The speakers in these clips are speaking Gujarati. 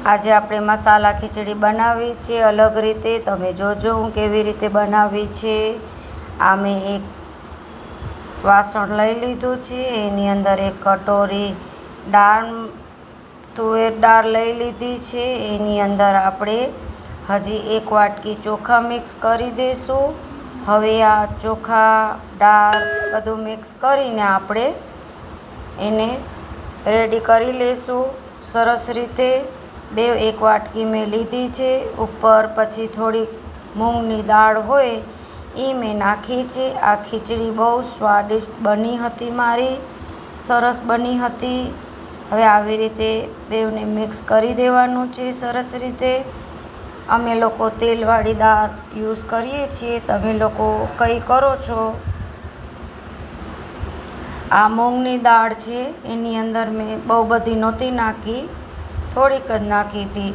આજે આપણે મસાલા ખીચડી બનાવી છે અલગ રીતે. તમે જોજો હું કેવી રીતે બનાવી છે. આ મેં એક વાસણ લઈ લીધું છે, એની અંદર એક કટોરી દાળ તુવેર દાળ લઈ લીધી છે. એની અંદર આપણે હજી એક વાટકી ચોખા મિક્સ કરી દઈશું. હવે આ ચોખા દાળ બધું મિક્સ કરીને આપણે એને રેડી કરી લઈશું સરસ રીતે. એક વાટકી મેં લીધી છે. ઉપર પછી થોડીક મૂંગની દાળ હોય એ મેં નાખી છે. આ ખીચડી બહુ સ્વાદિષ્ટ બની હતી, મારી સરસ બની હતી. હવે આવી રીતે બેવને મિક્સ કરી દેવાનું છે સરસ રીતે. અમે લોકો તેલવાળી દાળ યુઝ કરીએ છીએ, તમે લોકો કઈ કરો છો? આ મૂંગની દાળ છે, એની અંદર મેં બહુ બધી નહોતી નાખી, થોડીક જ નાખી હતી.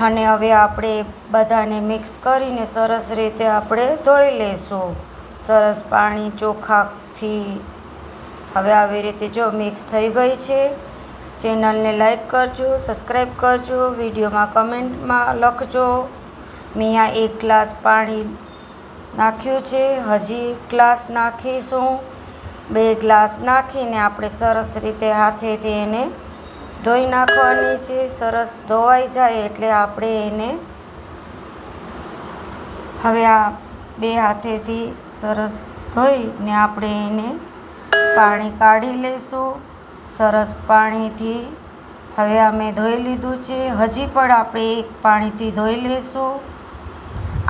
અને હવે આપણે બધાને મિક્સ કરીને સરસ રીતે આપણે ધોઈ લઈશું સરસ પાણી ચોખાથી. હવે આવી રીતે જો મિક્સ થઈ ગઈ છે. ચેનલને લાઈક કરજો, સબસ્ક્રાઈબ કરજો, વિડીયોમાં કમેન્ટમાં લખજો. મેં આ 1 ગ્લાસ પાણી નાખ્યું છે, હજી 1 ગ્લાસ નાખીશું. 2 ગ્લાસ નાખીને આપણે સરસ રીતે હાથેથી એને ધોઈ નાખવાની છે. સરસ ધોવાઈ જાય એટલે આપણે એને હવે આ 2 હાથેથી સરસ ધોઈને આપણે એને પાણી કાઢી લઈશું સરસ પાણીથી. હવે આ મેં ધોઈ લીધું છે. હજી પણ આપણે એક પાણીથી ધોઈ લઈશું.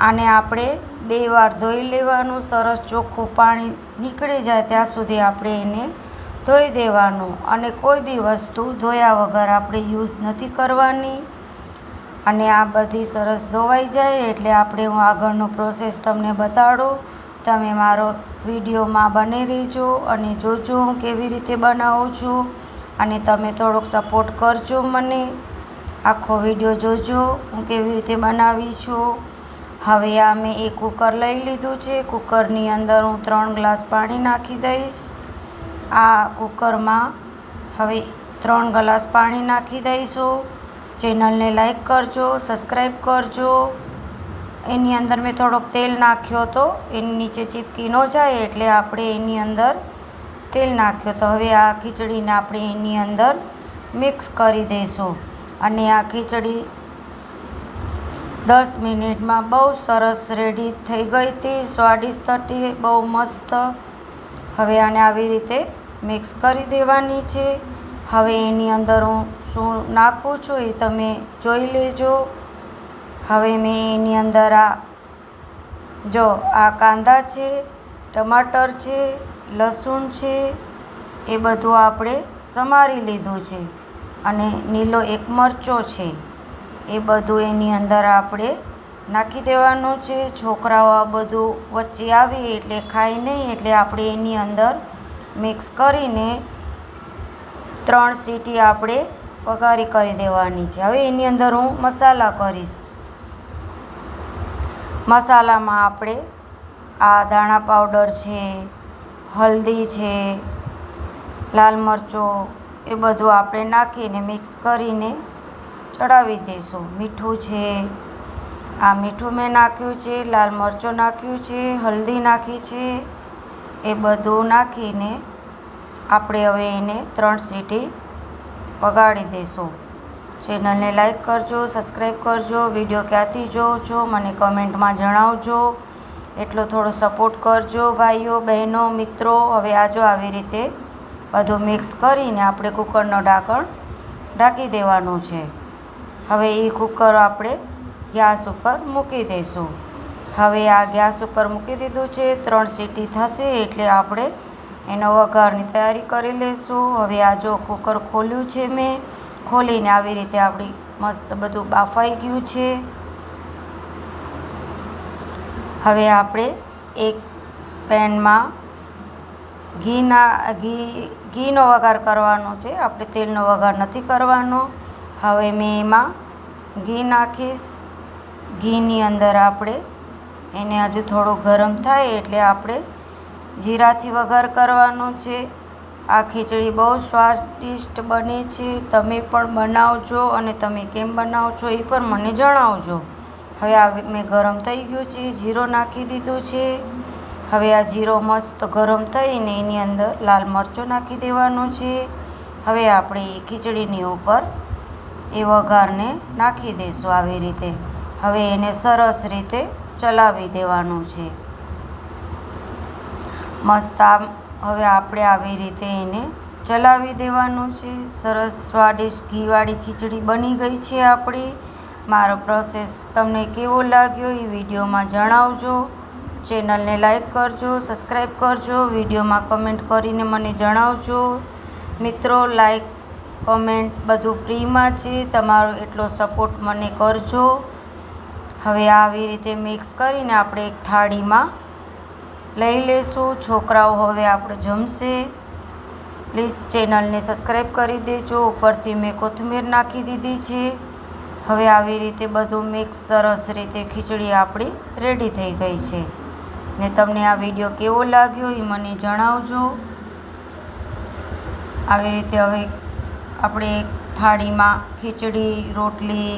આને આપણે 2 વાર ધોઈ લેવાનું. સરસ ચોખ્ખું પાણી નીકળી જાય ત્યાં સુધી આપણે એને ધોઈ દેવાનું. અને કોઈ બી વસ્તુ ધોયા વગર આપણે યુઝ નથી કરવાની. અને આ બધી સરસ ધોવાઈ જાય એટલે આપણે હું આગળનો પ્રોસેસ તમને બતાડું. તમે મારો વિડીયોમાં બને રહેજો અને જોજો હું કેવી રીતે બનાવું છું. અને તમે થોડોક સપોર્ટ કરજો મને. આખો વિડીયો જોજો હું કેવી રીતે બનાવી છું. હવે આ મેં એક કુકર લઈ લીધું છે. કુકરની અંદર હું 3 ગ્લાસ પાણી નાખી દઈશ. આ કુકરમાં હવે 3 ગ્લાસ પાણી નાખી દઈશું. ચેનલને લાઈક કરજો, સબસ્ક્રાઈબ કરજો. એની અંદર મેં થોડોક તેલ નાખ્યો હતો, એની નીચે ચીપકી ન જાય એટલે આપણે એની અંદર તેલ નાખ્યો હતો. હવે આ ખીચડીને આપણે એની અંદર મિક્સ કરી દઈશું. અને આ ખીચડી 10 મિનિટમાં બહુ સરસ રેડી થઈ ગઈ હતી, સ્વાદિષ્ટ હતી, બહુ મસ્ત. હવે આને આવી રીતે મિક્સ કરી દેવાની છે. હવે એની અંદર હું શું નાખું છું એ તમે જોઈ લેજો. હવે મેં એની અંદર આ કાંદા છે, ટમાટર છે, લસણ છે, એ બધું આપણે સમારી લીધું છે. અને લીલો એક મરચો છે, એ બધું એની અંદર આપણે નાખી દેવાનું છે. છોકરાઓ આ બધું વચ્ચે આવી એટલે ખાય નહીં, એટલે આપણે એની અંદર મિક્સ કરીને 3 સીટી આપણે વઘારી કરી દેવાની છે. હવે એની અંદર હું મસાલા કરીશ. મસાલામાં આપણે આ ધાણા પાવડર છે, હલ્દી છે, લાલ મરચો, એ બધું આપણે નાખીને મિક્સ કરીને ચડાવી દઈશું. મીઠું છે, આ મીઠું મેં નાખ્યું છે, લાલ મરચું નાખ્યું છે, હલ્દી નાખી છે, એ બધું નાખીને આપણે હવે એને 3 સીટી વગાડી દઈશું. ચેનલને લાઈક કરજો, સબસ્ક્રાઈબ કરજો. વિડીયો ક્યાંથી જોવો છો મને કમેન્ટમાં જણાવજો. એટલો થોડો સપોર્ટ કરજો ભાઈઓ, બહેનો, મિત્રો. હવે આવી રીતે બધું મિક્સ કરીને આપણે કુકરનો ઢાંકણ ઢાંકી દેવાનું છે. હવે એ કુકર આપણે ગેસ ઉપર મૂકી દઈશું. હવે આ ગેસ ઉપર મૂકી દીધું છે. 3 સીટી થશે એટલે આપણે એનો વઘારની તૈયારી કરી લઈશું. હવે આ કુકર ખોલ્યું છે મેં. ખોલીને આવી રીતે આપણી મસ્ત બધું બાફાઈ ગયું છે. હવે આપણે એક પેનમાં ઘીનો વઘાર કરવાનો છે, આપણે તેલનો વઘાર નથી કરવાનો. હવે મેં એમાં ઘી નાખીશ. ઘીની અંદર આપણે એને હજુ થોડું ગરમ થાય એટલે આપણે જીરાથી વઘાર કરવાનો છે. આ ખીચડી બહુ સ્વાદિષ્ટ બને છે. તમે પણ બનાવજો અને તમે કેમ બનાવો છો એ પણ મને જણાવજો. હવે આ મેં ગરમ થઈ ગયું છે, જીરો નાખી દીધું છે. હવે આ જીરો મસ્ત ગરમ થઈને એની અંદર લાલ મરચું નાખી દેવાનું છે. હવે આપણે એ ખીચડીની ઉપર એ વઘારને નાખી દઈશું આવી રીતે. હવે એને સરસ રીતે ચલાવી દેવાનું છે. મસ્ત હવે આપણે આવી રીતે એને ચલાવી દેવાનું છે. સરસ સ્વાદિષ્ટ ઘીવાળી ખીચડી બની ગઈ છે આપણી. મારો પ્રોસેસ તમને કેવો લાગ્યો એ વિડીયોમાં જણાવજો. ચેનલને લાઈક કરજો, સબસ્ક્રાઈબ કરજો, વિડીયોમાં કમેન્ટ કરીને મને જણાવજો. મિત્રો, લાઈક કમેન્ટ બધું ફ્રીમાં છે, તમારો એટલો સપોર્ટ મને કરજો. હવે આવી રીતે મિક્સ કરીને આપણે એક થાળીમાં લઈ લેશું. છોકરાઓ હવે આપણે જમશે. પ્લીઝ ચેનલને સબસ્ક્રાઈબ કરી દેજો. ઉપરથી મેં કોથમીર નાખી દીધી છે. હવે આવી રીતે બધું મિક્સ સરસ રીતે ખીચડી આપણી રેડી થઈ ગઈ છે. ને તમને આ વિડીયો કેવો લાગ્યો એ મને જણાવજો. આવી રીતે હવે આપણે એક થાળીમાં ખીચડી, રોટલી,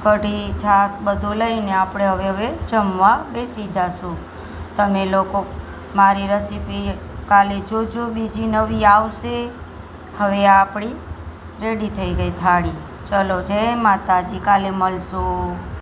કઢી, છાશ બધું લઈને આપણે હવે જમવા બેસી જઈશું. તમે લોકો મારી રેસીપી કાલે જોજો, બીજી નવી આવશે. હવે આ આપણી રેડી થઈ ગઈ થાળી. ચલો, જય માતાજી, કાલે મળશું.